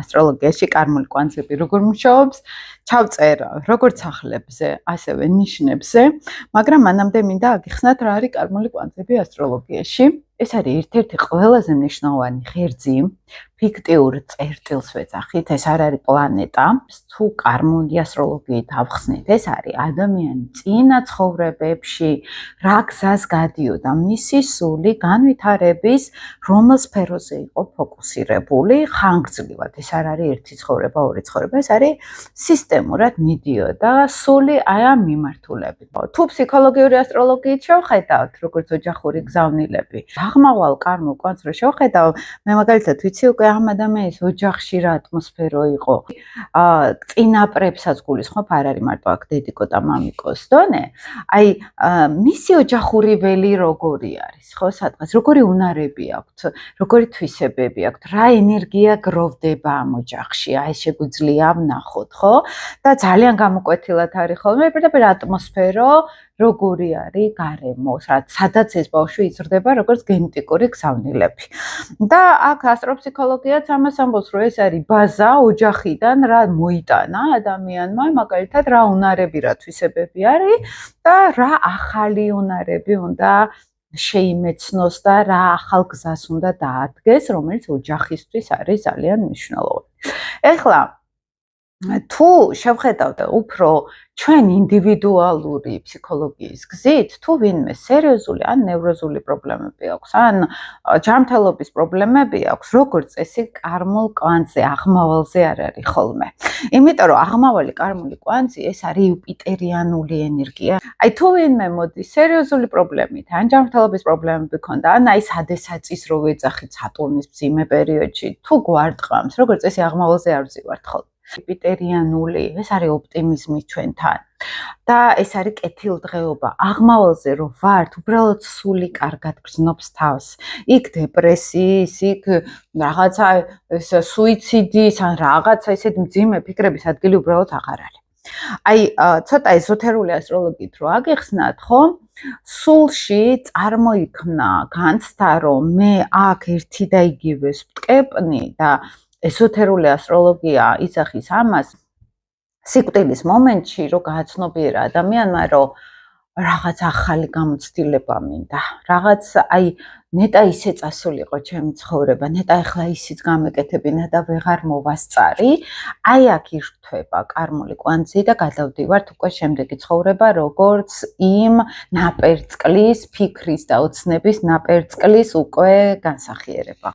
ასტროლოგიაში კარმული კვანძები როგორ მუშაობს, ჩავწერ როგორც სახლებზე, ასევე ნიშნებზე, მაგრამ მანამდე მინდა აგიხსნათ რა არის კარმული კვანძები ასტროლოგიაში. ეს არის ერთ-ერთი ყველაზე მნიშვნელოვანი ღერძი, ფიქტიურ წერტილს ვეძახით, ეს არ არის პლანეტა. თუ კარმული ასტროლოგიით ავხსნით, ეს არის ადამიანი წინა ცხოვრებებში, რა გზას გადიოდა მისი სული განვითარების, რომელ სფეროზე იყო ფოკუსირებული, ხანგრძლივად. ეს არ არის ერთი ცხოვრება, ორი ცხოვრება, ეს არის სისტემურად მიდიოდა სული აი ამ მიმართულებით. თუ ფსიქოლოგიური ასტროლოგიით შევხედავთ, როგორც ოჯახური გზავნილები, აღმავალ კარმულ კვანძს რო შევხედავ, მე მაგალითად ვიცი უკვე ამ ადამიანის ოჯახში რა ატმოსფერო იყო. წინაპრებსაც გულისხმობ, არ არის მარტო აქ დედიკო და მამიკოს დონე. აი მისი ოჯახური ველი როგორი არის, ხო, სადღაც როგორი უნარები აქვთ, როგორი თვისებები აქვთ, რა ენერგია გროვდება ამ ოჯახში, აი შეგვიძლია ვნახოთ, ხო? და ძალიან გამოკვეთილად არის ხოლმე პირდაპირ ატმოსფერო, როგორი არის გარემო, სადაც ეს ბავშვი იზრდება, როგორც გენეტიკური გზავნილები. და აქ ასტროფსიქოლოგიაც ამას ამბობს, რომ ეს არის ბაზა ოჯახიდან, რა მოიტანა ადამიანმა, მაგალითად რა უნარები, რა თვისებები არის და რა ახალი უნარები უნდა შეიმეცნოს და რა ახალ გზას უნდა დაადგეს, რომელიც ოჯახისთვის არის ძალიან მნიშვნელოვანი. ეხლა თუ შევხედავთ უფრო ჩვენ ინდივიდუალური ფსიქოლოგიის გზით, თუ ვინმე სერიოზული ან ნევროზული პრობლემები აქვს, ან ჯანმრთელობის პრობლემები აქვს, როგორც წესი კარმულ კვანძზე, აღმავალზე არ არის ხოლმე. იმიტომ რომ აღმავალი კარმული კვანძი ეს არის იუპიტერიანული ენერგია. აი თუ ვინმე მოდის სერიოზული პრობლემით, ან ჯანმრთელობის პრობლემები ქონდა, ან აი სადესაც რო ვეძახით სატურნის მძიმე პერიოდში, თუ გვარტყამს, როგორც წესი აღმავალზე არ ვზივართ ხოლმე. იუპიტერიანული, ეს არის ოპტიმიზმი ჩვენთან. და ეს არის კეთილდღეობა. აღმავალზე რო ვართ, უბრალოდ სული კარგად გრძნობს თავს. იქ დეპრესიის, იქ რაღაცა ეს სუიციდის, ან რაღაცა ისეთი მძიმე ფიქრების ადგილი უბრალოდ აღარ არის. აი, ცოტა ეზოთერული ასტროლოგიით რო აგიხსნათ, ხო? სულში წარმოიქმნა განცდა, რომ მე აქ ერთი და იგივეს ვტკეპნი და ეზოთერული ასტროლოგია იცახის ამას სიკვდილის მომენტში, რომ გააცნობიერა ადამიანმა, რომ რაღაც ახალი გამოცდილება მინდა. რაღაც აი ნეტა ისე წასულიყო ჩემი ცხოვრება, ნეტა ახლა ისიც გამეკეთებინა და ვეღარ მოვასწარი. აი აქ ირთვება კარმული კვანძი და გადავდივართ უკვე შემდეგი ცხოვრება, როგორც იმ ნაპერწკლის, ფიქრის და ოცნების ნაპერწკლის უკვე განსახიერება.